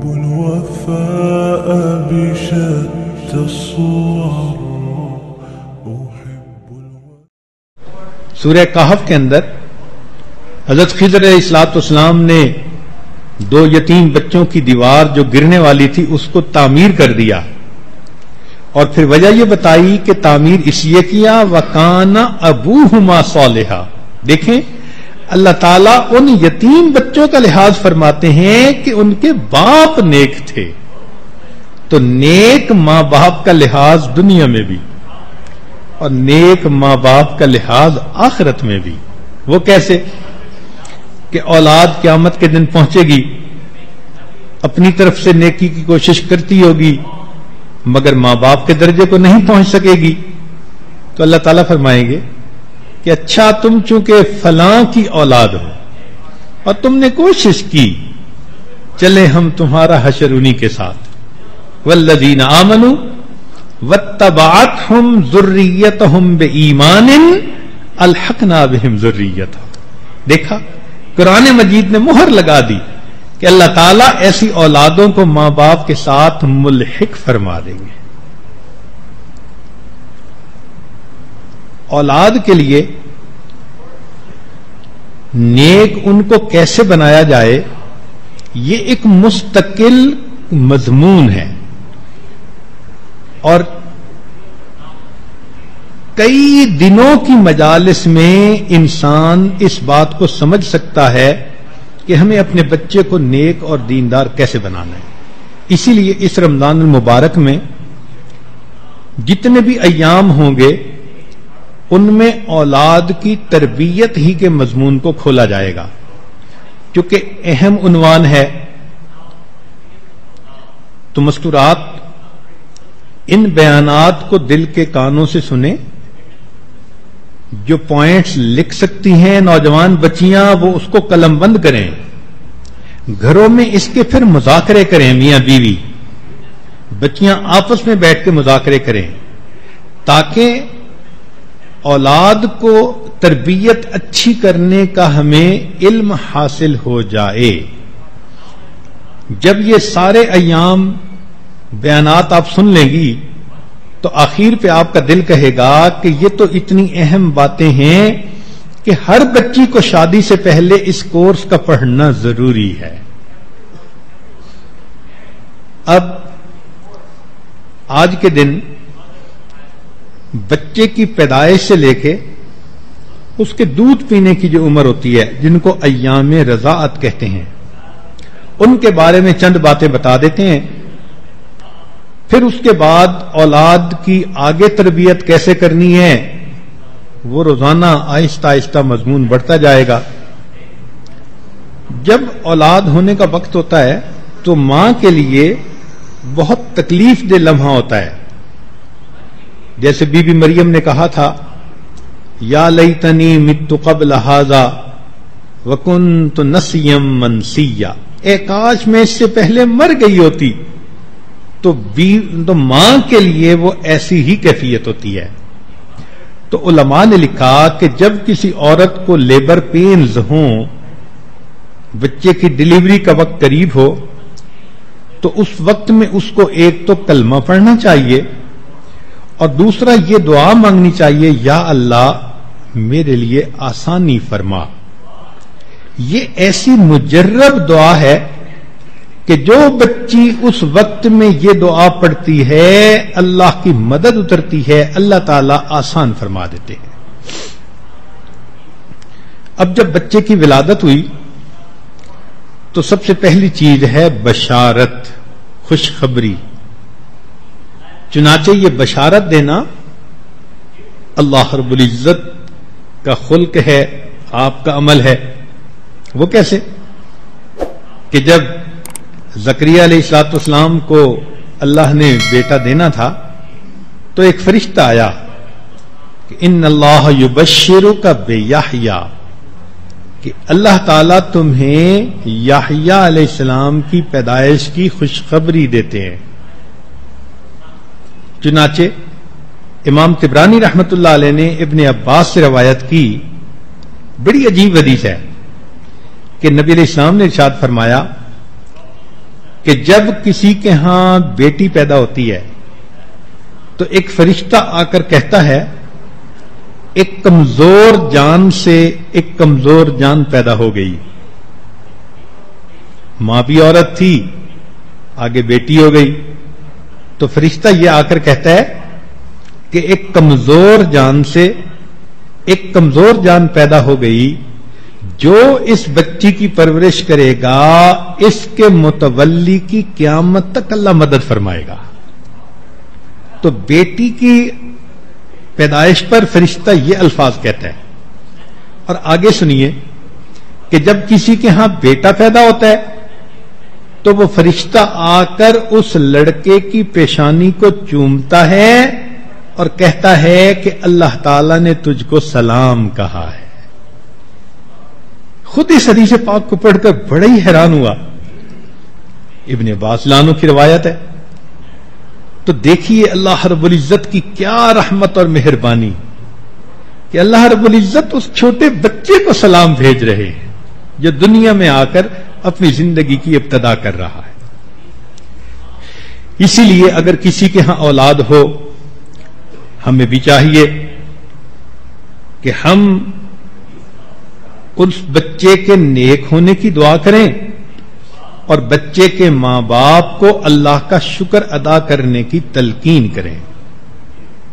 الوفاء بشتى الصور. سورہ کہف کے اندر حضرت خضر علیہ الصلوۃ والسلام نے 2 یتیم بچوں کی دیوار جو گرنے والی تھی اس کو تعمیر کر دیا، اور پھر وجہ یہ بتائی کہ تعمیر اس لیے کیا وَكَانَ أَبُوهُمَا صَالِحًا. دیکھیں اللہ تعالیٰ ان یتیم بچوں کا لحاظ فرماتے ہیں کہ ان کے باپ نیک تھے. تو نیک ماں باپ کا لحاظ دنیا میں بھی اور نیک ماں باپ کا لحاظ آخرت میں بھی. وہ کیسے؟ کہ اولاد قیامت کے دن پہنچے گی، اپنی طرف سے نیکی کی کوشش کرتی ہوگی مگر ماں باپ کے درجے کو نہیں پہنچ سکے گی. تو اللہ تعالیٰ فرمائیں گے کہ اچھا تم چونکہ فلاں کی اولاد ہو اور تم نے کوشش کی، چلے ہم تمہارا حشر انہی کے ساتھ. والذین آمنوا واتبعتہم ذریتہم بایمان الحقنا بہم ذریتہم. دیکھا قرآن مجید نے مہر لگا دی کہ اللہ تعالیٰ ایسی اولادوں کو ماں باپ کے ساتھ ملحق فرما دیں گے. اولاد کے لیے نیک ان کو کیسے بنایا جائے یہ ایک مستقل مضمون ہے، اور کئی دنوں کی مجالس میں انسان اس بات کو سمجھ سکتا ہے کہ ہمیں اپنے بچے کو نیک اور دیندار کیسے بنانا ہے. اسی لیے اس رمضان المبارک میں جتنے بھی ایام ہوں گے ان میں اولاد کی تربیت ہی کے مضمون کو کھولا جائے گا، کیونکہ اہم عنوان ہے. تو مستورات ان بیانات کو دل کے کانوں سے سنیں. جو پوائنٹس لکھ سکتی ہیں نوجوان بچیاں وہ اس کو قلم بند کریں، گھروں میں اس کے پھر مذاکرے کریں. میاں بیوی بچیاں آپس میں بیٹھ کے مذاکرے کریں تاکہ اولاد کو تربیت اچھی کرنے کا ہمیں علم حاصل ہو جائے. جب یہ سارے ایام بیانات آپ سن لیں گی تو آخر پہ آپ کا دل کہے گا کہ یہ تو اتنی اہم باتیں ہیں کہ ہر بچی کو شادی سے پہلے اس کورس کا پڑھنا ضروری ہے. اب آج کے دن بچے کی پیدائش سے لے کے اس کے دودھ پینے کی جو عمر ہوتی ہے جن کو ایام رضاعت کہتے ہیں ان کے بارے میں چند باتیں بتا دیتے ہیں. پھر اس کے بعد اولاد کی آگے تربیت کیسے کرنی ہے وہ روزانہ آہستہ آہستہ مضمون بڑھتا جائے گا. جب اولاد ہونے کا وقت ہوتا ہے تو ماں کے لیے بہت تکلیف دہ لمحہ ہوتا ہے. جیسے بی بی مریم نے کہا تھا یا لیتنی مت قبل ھذا وکنت نسیا منسیا، اے کاش میں اس سے پہلے مر گئی ہوتی. تو ماں کے لیے وہ ایسی ہی کیفیت ہوتی ہے. تو علماء نے لکھا کہ جب کسی عورت کو لیبر پینز ہوں، بچے کی ڈلیوری کا وقت قریب ہو، تو اس وقت میں اس کو ایک تو کلمہ پڑھنا چاہیے اور دوسرا یہ دعا مانگنی چاہیے یا اللہ میرے لیے آسانی فرما. یہ ایسی مجرب دعا ہے کہ جو بچی اس وقت میں یہ دعا پڑھتی ہے اللہ کی مدد اترتی ہے، اللہ تعالیٰ آسان فرما دیتے ہیں. اب جب بچے کی ولادت ہوئی تو سب سے پہلی چیز ہے بشارت، خوشخبری. چنانچہ یہ بشارت دینا اللہ رب العزت کا خلق ہے، آپ کا عمل ہے. وہ کیسے؟ کہ جب زکریا علیہ الصلوۃ والسلام کو اللہ نے بیٹا دینا تھا تو ایک فرشتہ آیا کہ ان اللہ یبشرک بیحییٰ، کہ اللہ تعالیٰ تمہیں یحییٰ علیہ السلام کی پیدائش کی خوشخبری دیتے ہیں. چنانچہ امام طبرانی رحمت اللہ علیہ نے ابن عباس سے روایت کی، بڑی عجیب حدیث ہے کہ نبی علیہ السلام نے ارشاد فرمایا کہ جب کسی کے ہاں بیٹی پیدا ہوتی ہے تو ایک فرشتہ آ کر کہتا ہے ایک کمزور جان سے ایک کمزور جان پیدا ہو گئی. ماں بھی عورت تھی، آگے بیٹی ہو گئی، تو فرشتہ یہ آ کر کہتا ہے کہ ایک کمزور جان سے ایک کمزور جان پیدا ہو گئی، جو اس بچی کی پرورش کرے گا اس کے متولی کی قیامت تک اللہ مدد فرمائے گا. تو بیٹی کی پیدائش پر فرشتہ یہ الفاظ کہتا ہے. اور آگے سنیے کہ جب کسی کے ہاں بیٹا پیدا ہوتا ہے تو وہ فرشتہ آ کر اس لڑکے کی پیشانی کو چومتا ہے اور کہتا ہے کہ اللہ تعالی نے تجھ کو سلام کہا ہے. خود اس حدیث پاک کو پڑھ کر بڑا ہی حیران ہوا. ابن عباس لانو کی روایت ہے. تو دیکھیے اللہ رب العزت کی کیا رحمت اور مہربانی کہ اللہ رب العزت اس چھوٹے بچے کو سلام بھیج رہے ہیں جو دنیا میں آ کر اپنی زندگی کی ابتدا کر رہا ہے. اسی لیے اگر کسی کے ہاں اولاد ہو، ہمیں بھی چاہیے کہ ہم اس بچے کے نیک ہونے کی دعا کریں اور بچے کے ماں باپ کو اللہ کا شکر ادا کرنے کی تلقین کریں.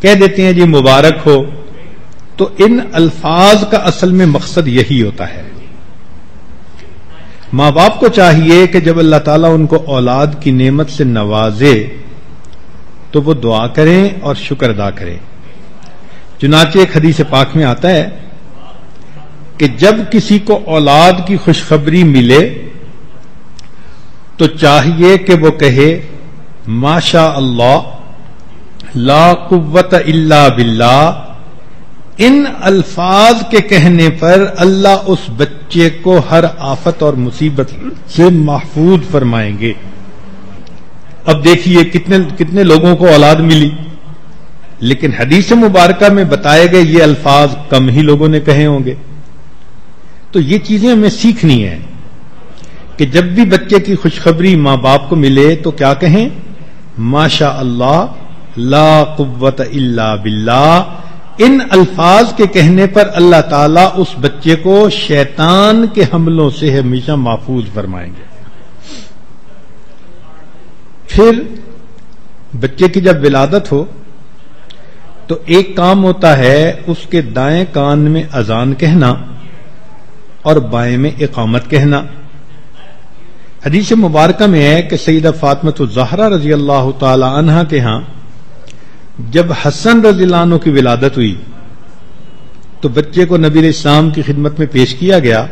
کہہ دیتے ہیں جی مبارک ہو، تو ان الفاظ کا اصل میں مقصد یہی ہوتا ہے. ماں باپ کو چاہیے کہ جب اللہ تعالیٰ ان کو اولاد کی نعمت سے نوازے تو وہ دعا کریں اور شکر ادا کریں. چنانچہ ایک حدیث پاک میں آتا ہے کہ جب کسی کو اولاد کی خوشخبری ملے تو چاہیے کہ وہ کہے ماشاء اللہ لا قوت الا باللہ. ان الفاظ کے کہنے پر اللہ اس بچے کو ہر آفت اور مصیبت سے محفوظ فرمائیں گے. اب دیکھیے کتنے لوگوں کو اولاد ملی، لیکن حدیث مبارکہ میں بتائے گئے یہ الفاظ کم ہی لوگوں نے کہے ہوں گے. تو یہ چیزیں ہمیں سیکھنی ہیں کہ جب بھی بچے کی خوشخبری ماں باپ کو ملے تو کیا کہیں ماشاء اللہ لا قوت الا باللہ. ان الفاظ کے کہنے پر اللہ تعالیٰ اس بچے کو شیطان کے حملوں سے ہمیشہ محفوظ فرمائیں گے. پھر بچے کی جب ولادت ہو تو ایک کام ہوتا ہے اس کے دائیں کان میں اذان کہنا اور بائیں میں اقامت کہنا. حدیث مبارکہ میں ہے کہ سیدہ فاطمہ الزہرا رضی اللہ تعالی عنہا کے ہاں جب حسن رضی اللہ عنہ کی ولادت ہوئی تو بچے کو نبی علیہ السلام کی خدمت میں پیش کیا گیا.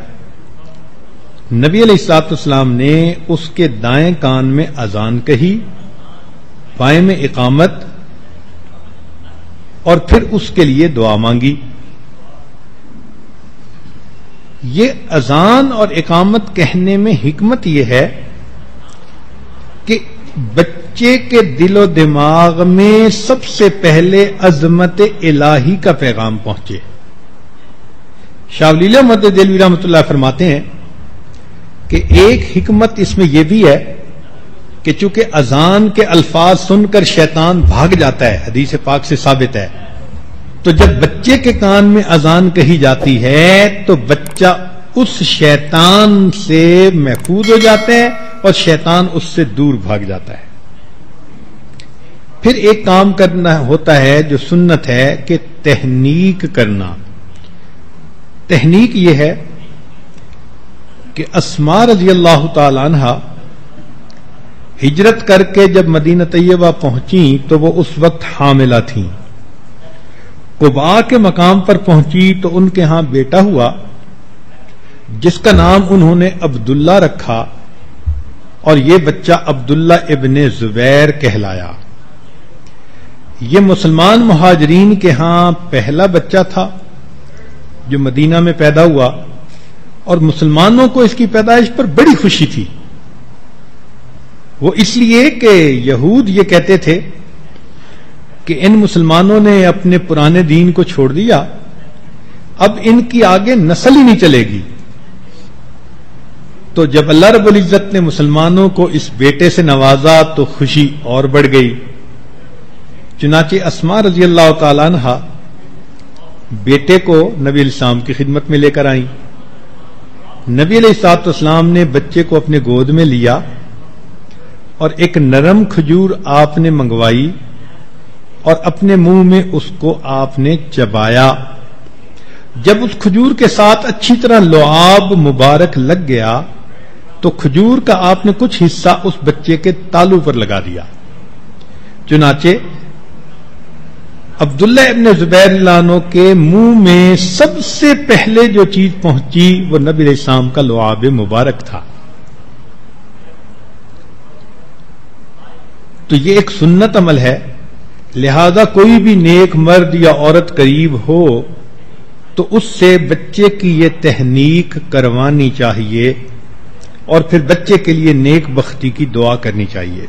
نبی علیہ الصلوۃ والسلام نے اس کے دائیں کان میں اذان کہی، بائیں میں اقامت، اور پھر اس کے لیے دعا مانگی. یہ اذان اور اقامت کہنے میں حکمت یہ ہے کہ بچے کے دل و دماغ میں سب سے پہلے عظمت الہی کا پیغام پہنچے. شاہ ولی اللہ محمد دہلوی رحمۃ اللہ فرماتے ہیں کہ ایک حکمت اس میں یہ بھی ہے کہ چونکہ اذان کے الفاظ سن کر شیطان بھاگ جاتا ہے، حدیث پاک سے ثابت ہے، تو جب بچے کے کان میں اذان کہی جاتی ہے تو بچہ اس شیطان سے محفوظ ہو جاتا ہے اور شیطان اس سے دور بھاگ جاتا ہے. پھر ایک کام کرنا ہوتا ہے جو سنت ہے کہ تہنیک کرنا. تہنیک یہ ہے کہ اسماء رضی اللہ تعالی عنہا ہجرت کر کے جب مدینہ طیبہ پہنچیں تو وہ اس وقت حاملہ تھیں. قباء کے مقام پر پہنچی تو ان کے ہاں بیٹا ہوا جس کا نام انہوں نے عبداللہ رکھا، اور یہ بچہ عبداللہ ابن زبیر کہلایا. یہ مسلمان مہاجرین کے ہاں پہلا بچہ تھا جو مدینہ میں پیدا ہوا، اور مسلمانوں کو اس کی پیدائش پر بڑی خوشی تھی. وہ اس لیے کہ یہود یہ کہتے تھے کہ ان مسلمانوں نے اپنے پرانے دین کو چھوڑ دیا، اب ان کی آگے نسل ہی نہیں چلے گی. تو جب اللہ رب العزت نے مسلمانوں کو اس بیٹے سے نوازا تو خوشی اور بڑھ گئی. چنانچہ اسماء رضی اللہ تعالی عنہ بیٹے کو نبی علیہ السلام کی خدمت میں لے کر آئیں. نبی علیہ الصلوۃ والسلام نے بچے کو اپنے گود میں لیا اور ایک نرم کھجور آپ نے منگوائی اور اپنے منہ میں اس کو آپ نے چبایا. جب اس کھجور کے ساتھ اچھی طرح لعاب مبارک لگ گیا تو کھجور کا آپ نے کچھ حصہ اس بچے کے تالو پر لگا دیا. چنانچہ عبداللہ ابن زبیر اللہ عنہ کے منہ میں سب سے پہلے جو چیز پہنچی وہ نبی علیہ السلام کا لعاب مبارک تھا. تو یہ ایک سنت عمل ہے، لہذا کوئی بھی نیک مرد یا عورت قریب ہو تو اس سے بچے کی یہ تہنیک کروانی چاہیے اور پھر بچے کے لیے نیک بختی کی دعا کرنی چاہیے.